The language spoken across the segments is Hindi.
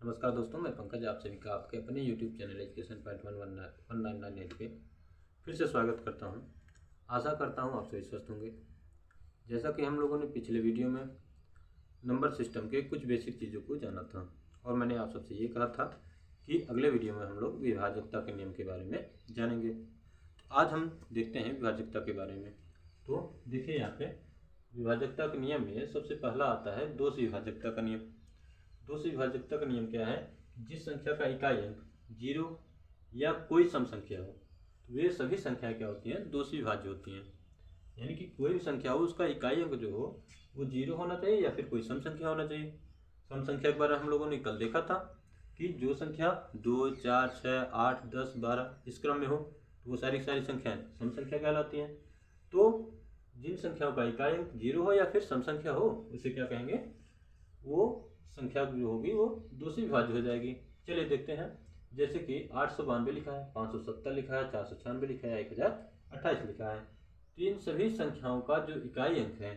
नमस्कार दोस्तों, मैं पंकज आप सभी का आपके अपने YouTube चैनल एजुकेशन पॉइंट 199 पे फिर से स्वागत करता हूं। आशा करता हूं आप सभी स्वस्थ होंगे। जैसा कि हम लोगों ने पिछले वीडियो में नंबर सिस्टम के कुछ बेसिक चीज़ों को जाना था और मैंने आप सबसे ये कहा था कि अगले वीडियो में हम लोग विभाजकता के नियम के बारे में जानेंगे। आज हम देखते हैं विभाजकता के बारे में। तो देखिए यहाँ पे विभाजकता के नियम में सबसे पहला आता है दोष विभाजकता का नियम। दोष विभाजकता का नियम क्या है? जिस संख्या का इकाई अंक 0 या कोई सम संख्या हो तो वे सभी संख्याएं क्या होती हैं? दोष विभाज्य होती हैं। यानी कि कोई भी संख्या हो उसका इकाई अंक जो हो वो 0 होना चाहिए या फिर कोई सम संख्या होना चाहिए। सम संख्या के बारे में हम लोगों ने कल देखा था कि जो संख्या 2, 4, 6, 8, 10, 12 इस क्रम में हो तो वो सारी संख्याएं सम संख्या कहलाती हैं। तो जिन संख्याओं का इकाई अंक 0 हो या फिर सम संख्या हो उसे क्या कहेंगे? वो संख्या जो होगी वो दोषी विभाज्य हो जाएगी। चलिए देखते हैं। जैसे कि 892 लिखा है, 570 लिखा है, 496 लिखा है, 1028 लिखा है। तो इन सभी संख्याओं का जो इकाई अंक है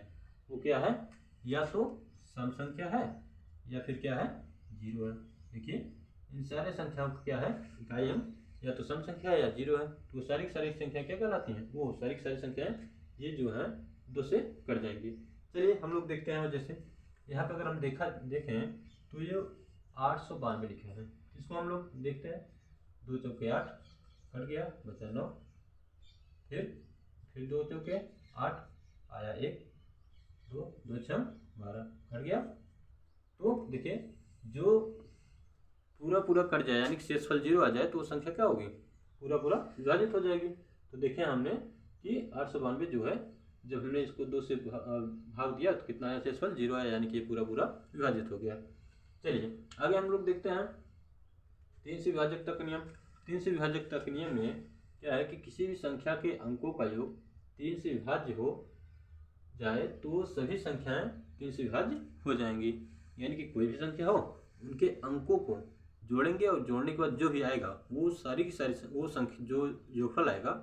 वो क्या है? या तो सम संख्या है या फिर क्या है? 0 है। देखिए इन सारे संख्याओं का क्या है? इकाई अंक या तो सम संख्या है या 0 है। तो वो सारी संख्याएं क्या कहलाती हैं? वो सारी संख्याएं ये जो है 2 से कट जाएंगी। चलिए हम लोग देखते हैं। जैसे यहाँ पर अगर हम देखें तो ये 892 लिखा है। इसको हम लोग देखते हैं। 2 चौके 8 कट गया, बचा 9। फिर 2 चौके 8 आया 1, 2, 2 छम 12 कट गया। तो देखिए जो पूरा कट जाए यानी कि शेषफल 0 आ जाए तो वो संख्या क्या होगी? पूरा विभाजित हो जाएगी। तो देखें हमने कि 892 जो है जब हमने इसको 2 से भाग दिया तो कितना आया? शेषफल 0 आया, यानी कि ये पूरा विभाजित हो गया। चलिए आगे हम लोग देखते हैं 3 से विभाजकता का नियम। 3 से विभाजकता के नियम में क्या है कि किसी भी संख्या के अंकों का योग 3 से विभाज्य हो जाए तो सभी संख्याएं 3 से विभाज्य हो जाएंगी। यानी कि कोई भी संख्या हो उनके अंकों को जोड़ेंगे और जोड़ने के बाद जो भी आएगा वो सारी वो संख्या जो योगफल आएगा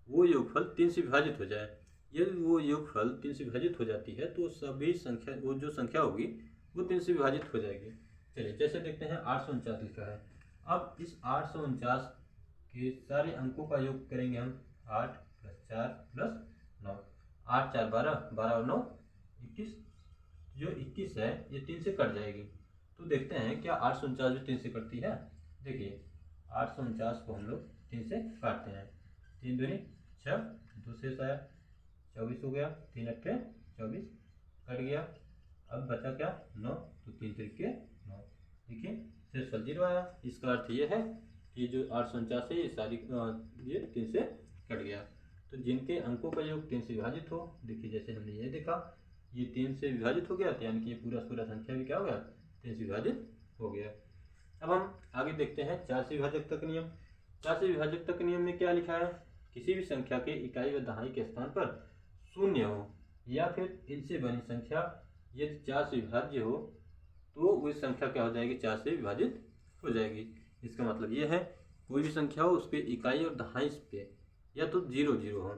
वो योगफल 3 से विभाजित हो जाए। यदि वो योगफल 3 से विभाजित हो जाती है तो सभी संख्या वो जो संख्या होगी वो 3 से विभाजित हो जाएगी। चलिए जैसे देखते हैं 849 लिखा है। अब इस 849 के सारे अंकों का योग करेंगे हम। 8 + 4 + 9, 8 4 12, 12 और 9 21। जो 21 है ये 3 से कट जाएगी। तो देखते हैं क्या 849 भी 3 से कटती है। देखिए 849 को हम लोग 3 से काटते हैं। 3 दूनी 6, 2 शेष आया 24 हो गया। 3 अट्ठे 24 कट गया। अब बचा क्या? 9। तो 3 त्रिके 9। देखिए शेषफल 0 आया। इसका अर्थ ये है कि जो 849 है ये सारी ये 3 से कट गया। तो जिनके अंकों का योग 3 से विभाजित हो, देखिए जैसे हमने ये देखा ये 3 से विभाजित हो गया, यानी कि ये पूरा संख्या भी क्या हो गया? 3 से विभाजित हो गया। अब हम आगे देखते हैं 4 से विभाजकता का नियम। 4 से विभाजकता के नियम में क्या लिखा है? किसी भी संख्या के इकाई व दहाई के स्थान पर 0 हो या फिर इनसे बनी संख्या यदि 4 से विभाज्य हो तो वह संख्या क्या हो जाएगी? 4 से विभाजित हो जाएगी। इसका मतलब ये है कोई भी संख्या हो उसके इकाई और दहाई पे या तो 0 हो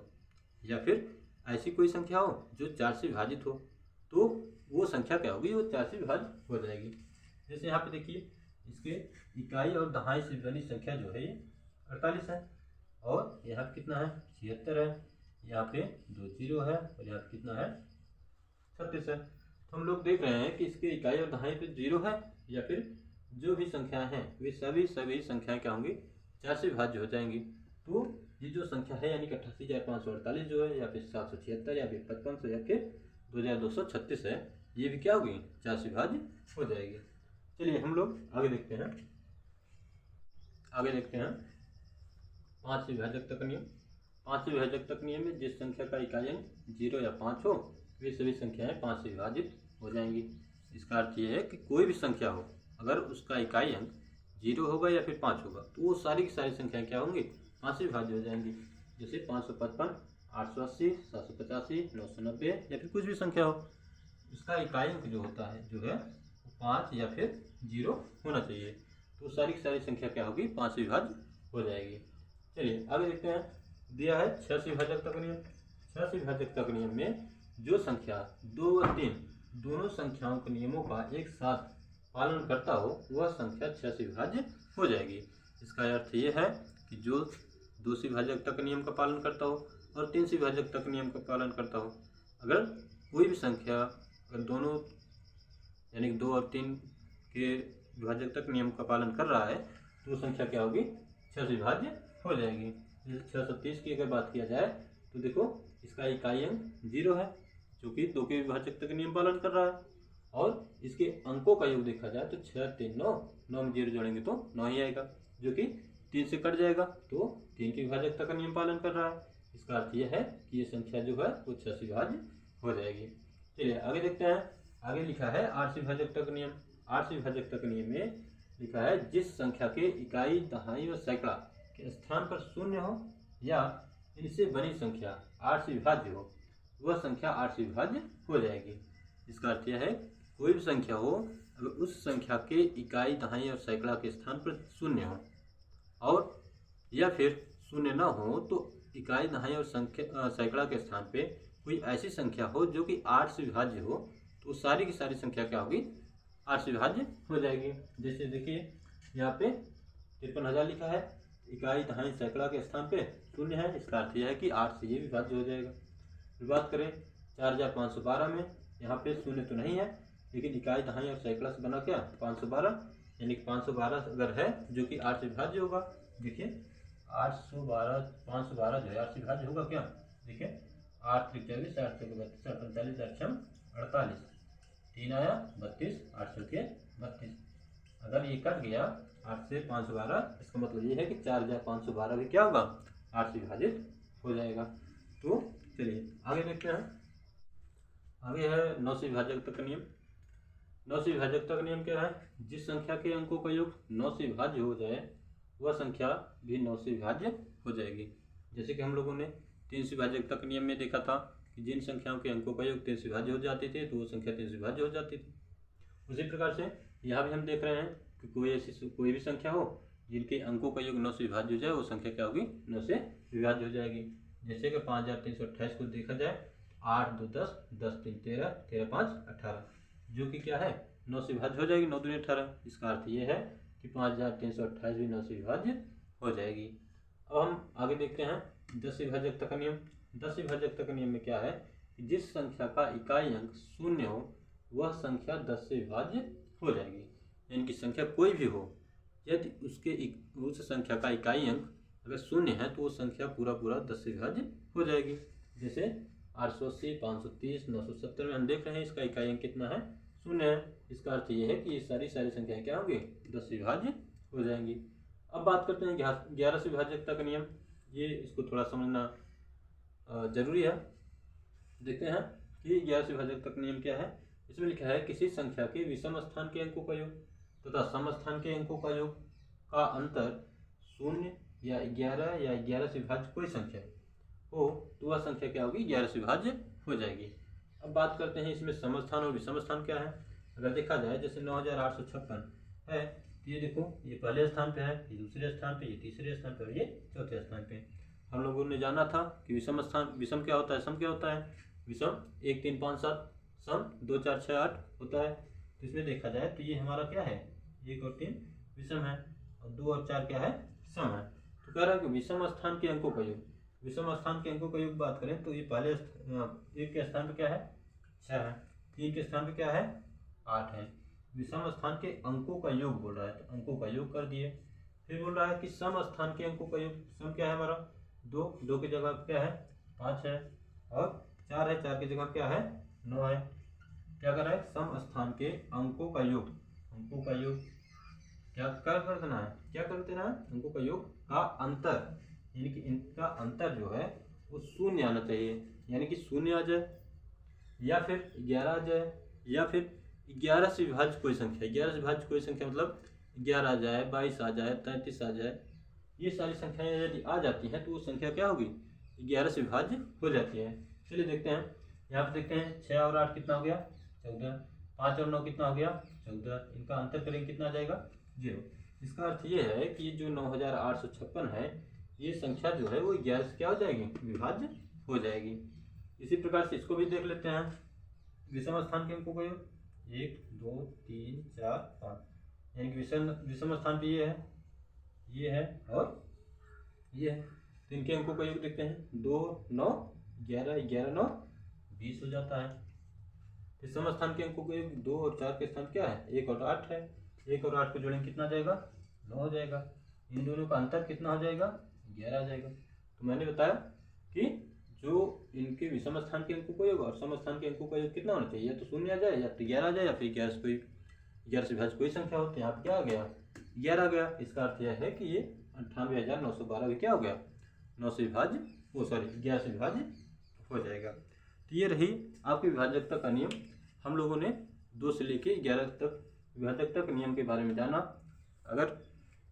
या फिर ऐसी कोई संख्या हो जो 4 से विभाजित हो तो वो संख्या क्या होगी? वो 4 से विभाजित हो जाएगी। जैसे यहाँ पे देखिए इसके इकाई और दहाई से बनी संख्या जो है ये 48 है और यहाँ पे कितना है? 76 है। यहाँ पे 2 0 है और यहाँ पे कितना है? 36 है। तो हम लोग देख रहे हैं कि इसके इकाई और दहाई पे 0 है या फिर जो भी संख्याएं हैं वे सभी संख्याएं क्या होंगी? 4 से विभाज्य हो जाएंगी। तो ये जो संख्या है यानी कि 88,548 जो है या फिर 776 या फिर 5500 या फिर 2236 है, ये भी क्या होगी? 4 से विभाज्य हो जाएगी। चलिए हम लोग आगे देखते हैं। 5 से विभाजकता का नियम। 5 से विभाजकता के नियम में जिस संख्या का इकाई अंक 0 या 5 हो वे सभी संख्याएं 5 से विभाजित हो जाएंगी। इसका अर्थ ये है कि कोई भी संख्या हो अगर उसका इकाई अंक 0 होगा या फिर 5 होगा तो वो सारी संख्याएं क्या होंगी? 5 से विभाज्य हो जाएंगी। जैसे 555, 880, 785, 990 या फिर कुछ भी संख्या हो उसका इकाई अंक जो होता है जो है 5 या फिर 0 होना चाहिए। तो सारी संख्या क्या होगी? 5 से विभाज्य हो जाएगी। चलिए आगे देखते हैं। दिया है 6 से विभाजकता का नियम। 6 से विभाजकता के नियम में जो संख्या 2 व 3 दोनों संख्याओं के नियमों का एक साथ पालन करता हो वह संख्या 6 से विभाज्य हो जाएगी। इसका अर्थ ये है कि जो 2 से विभाजकता के नियम का पालन करता हो और 3 से विभाजकता के नियम का पालन करता हो, अगर कोई भी संख्या अगर दोनों यानी 2 और 3 के विभाजकता के नियम का पालन कर रहा है तो वो संख्या क्या होगी, 6 से विभाज्य हो जाएगी। जैसे 630 की अगर बात किया जाए तो देखो इसका इकाई अंक 0 है जो कि 2 के विभाजकता के नियम पालन कर रहा है, और इसके अंकों का योग देखा जाए तो 6 3 9, 9 में 0 जोड़ेंगे तो 9 ही आएगा जो कि 3 से कट जाएगा, तो 3 की विभाजकता का नियम पालन कर रहा है। इसका अर्थ यह है कि ये संख्या जो है वो 6 से विभाज्य हो जाएगी। चलिए आगे देखते हैं। आगे लिखा है 8 से विभाजकता का नियम। 8 से विभाजकता के नियम में लिखा है जिस संख्या के इकाई, दहाई और सैकड़ा के स्थान पर शून्य हो या इनसे बनी संख्या 8 से विभाज्य हो वह संख्या 8 से विभाज्य हो जाएगी। इसका अर्थ यह है कोई भी संख्या हो अगर उस संख्या के इकाई, दहाई और सैकड़ा के स्थान पर शून्य हो और या फिर शून्य न हो तो इकाई, दहाई और सैकड़ा के स्थान पे कोई ऐसी संख्या हो जो कि 8 से विभाज्य हो तो सारी की सारी संख्या क्या होगी, 8 से विभाज्य हो जाएगी। जैसे देखिए यहाँ पे 53,000 लिखा है, इकाई, दहाई, सैकड़ा के स्थान पे शून्य है, इसका अर्थ यह है कि 8 से ये विभाज्य हो जाएगा। फिर बात करें 4512 में, यहाँ पे शून्य तो नहीं है लेकिन इकाई, दहाई और सैकड़ा से बना क्या 512, यानी कि 512 अगर है जो कि 8 से विभाज्य होगा। देखिए 512 जो है 8 से विभाज्य होगा क्या, देखिए 8 3 24, 8 3 32, 8 45, 8 6 48, 3 आया 32, 8 6 32। अगर ये कट गया 8 से 512, इसका मतलब ये है कि 4512 भी क्या होगा, 8 से विभाजित हो जाएगा। तो चलिए आगे देखते हैं। आगे है 9 से विभाजकता का नियम। 9 से विभाजकता का नियम क्या है, जिस संख्या के अंकों का योग 9 से विभाज्य हो जाए वह संख्या भी 9 से विभाज्य हो जाएगी। जैसे कि हम लोगों ने 3 से विभाजकता के नियम में देखा था कि जिन संख्याओं के अंकों का योग 3 से विभाज्य हो जाते थे तो वो संख्या 3 से विभाज्य हो जाती थी। उसी प्रकार से यहाँ भी हम देख रहे हैं कि कोई भी संख्या हो जिनके अंकों का योग 9 से विभाज्य हो जाए वो संख्या क्या होगी, 9 से विभाज्य हो जाएगी। जैसे कि 5328 को देखा जाए 8 2 10, 10 3 13, 13 5 18, जो कि क्या है 9 से विभाज्य हो जाएगी, 9 दूनी 18। इसका अर्थ ये है कि 5328 भी 9 से विभाज्य हो जाएगी। अब हम आगे देखते हैं 10 से विभाजकता का नियम। 10 से विभाजकता के नियम में क्या है कि जिस संख्या का इकाई अंक शून्य हो वह संख्या 10 से विभाज्य हो जाएगी। यानी कि संख्या कोई भी हो यदि उस संख्या का इकाई अंक अगर शून्य है तो वो संख्या पूरा 10 से विभाज्य हो जाएगी। जैसे 880, 530, 970 में हम देख रहे हैं इसका इकाई अंक कितना है, शून्य है। इसका अर्थ ये है कि ये सारी संख्याएं क्या होंगी, 10 से विभाज्य हो जाएंगी। अब बात करते हैं 11 से विभाजकता का नियम। ये इसको थोड़ा समझना जरूरी है। देखते हैं कि 11 से विभाजकता का नियम क्या है। इसमें लिखा है किसी संख्या के विषम स्थान के अंकों का योग तथा सम स्थान के अंकों का योग का अंतर 0 या 11 या 11 से विभाज्य कोई संख्या हो तो वह संख्या क्या होगी, 11 से विभाज्य हो जाएगी। अब बात करते हैं इसमें समस्थान और विषम स्थान क्या है। अगर देखा जाए जैसे 9856 है तो ये देखो ये पहले स्थान पे है, ये दूसरे स्थान पे, ये तीसरे स्थान पे और ये चौथे स्थान पे। हम लोगों ने जाना था कि विषम क्या होता है, सम क्या होता है। विषम 1 3 5 7, सम 2 4 6 8 होता है। तो इसमें देखा जाए तो ये हमारा क्या है, 1 और 3 विषम है और 2 और 4 क्या है, सम है। तो कह रहा है कि विषम स्थान के अंकों का योग, विषम स्थान के अंकों का योग बात करें तो ये पहले 1 के स्थान पे क्या है 6 है, 3 के स्थान पे क्या है 8 है। विषम स्थान के अंकों का योग बोल रहा है तो अंकों का योग कर दिए। फिर बोल रहा है कि सम स्थान के अंकों का योग, सम क्या है हमारा 2 की जगह क्या है 5 है और 4 है, 4 की जगह क्या है 9 है। क्या कर रहा है, सम स्थान के अंकों का योग, अंकों का योग क्या कर देना है, क्या कर देना है, अंकों का योग का अंतर, यानी कि इनका अंतर जो है वो 0 आना चाहिए। यानी कि 0 आ जाए या फिर 11 आ जाए या फिर 11 से विभाज्य कोई संख्या, 11 से विभाज्य कोई संख्या मतलब 11 आ जाए, 22 आ जाए, 33 आ जाए, ये सारी संख्याएं यदि आ जाती हैं तो वो संख्या क्या होगी, 11 से विभाज्य हो जाती है। चलिए देखते हैं, यहाँ पे देखते हैं 6 और 8 कितना हो गया 14, 5 और 9 कितना हो गया 14, इनका अंतर करेंगे कितना आ जाएगा 0। इसका अर्थ ये है कि ये जो 9856 है ये संख्या जो है वो 11 से क्या हो जाएगी, विभाज्य हो जाएगी। इसी प्रकार से इसको भी देख लेते हैं। विषम स्थान के अंकों का योग 1 2 3 4 5, यानी कि विषम स्थान पे ये है और ये है। तो इनके अंकों का योग देखते हैं, 2 9 11, 11 9 20 हो जाता है। विषम स्थान के अंकों का योग 2 और 4 के स्थान क्या है, 1 और 8 है। 1 और 8 को जोड़ेंगे कितना आ जाएगा, 9 हो जाएगा। इन दोनों का अंतर कितना हो जाएगा, 11 आ जाएगा। तो मैंने बताया कि जो इनके विषम स्थान के अंकों का योग और सम स्थान के अंकों का योग कितना होना चाहिए, या तो 0 आ जाए, या तो 11 आ जाए, या फिर 11 से विभाज्य कोई संख्या हो। तो यहाँ पर क्या आ गया, 11 आ गया। इसका अर्थ यह है कि ये 98,912 भी क्या हो गया, 9 से विभाज्य, 11 से विभाज्य हो जाएगा। तो ये रही आपकी विभाजकता का नियम। हम लोगों ने 2 से लेके 11 तक विभाजकता के नियम के बारे में जाना। अगर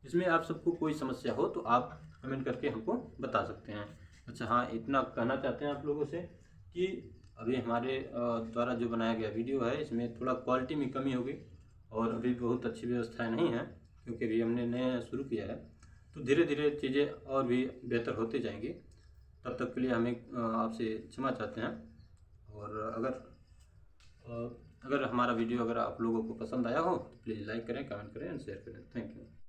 इसमें आप सबको कोई समस्या हो तो आप कमेंट करके हमको बता सकते हैं। अच्छा हाँ, इतना कहना चाहते हैं आप लोगों से कि अभी हमारे द्वारा जो बनाया गया वीडियो है, इसमें थोड़ा क्वालिटी में कमी होगी और अभी बहुत अच्छी व्यवस्थाएं नहीं है, क्योंकि अभी हमने नया शुरू किया है। तो धीरे धीरे चीज़ें और भी बेहतर होती जाएंगी। तब तक के लिए हमें आपसे क्षमा चाहते हैं। और अगर हमारा वीडियो अगर आप लोगों को पसंद आया हो तो प्लीज़ लाइक करें, कमेंट करें एंड शेयर करें। Thank you.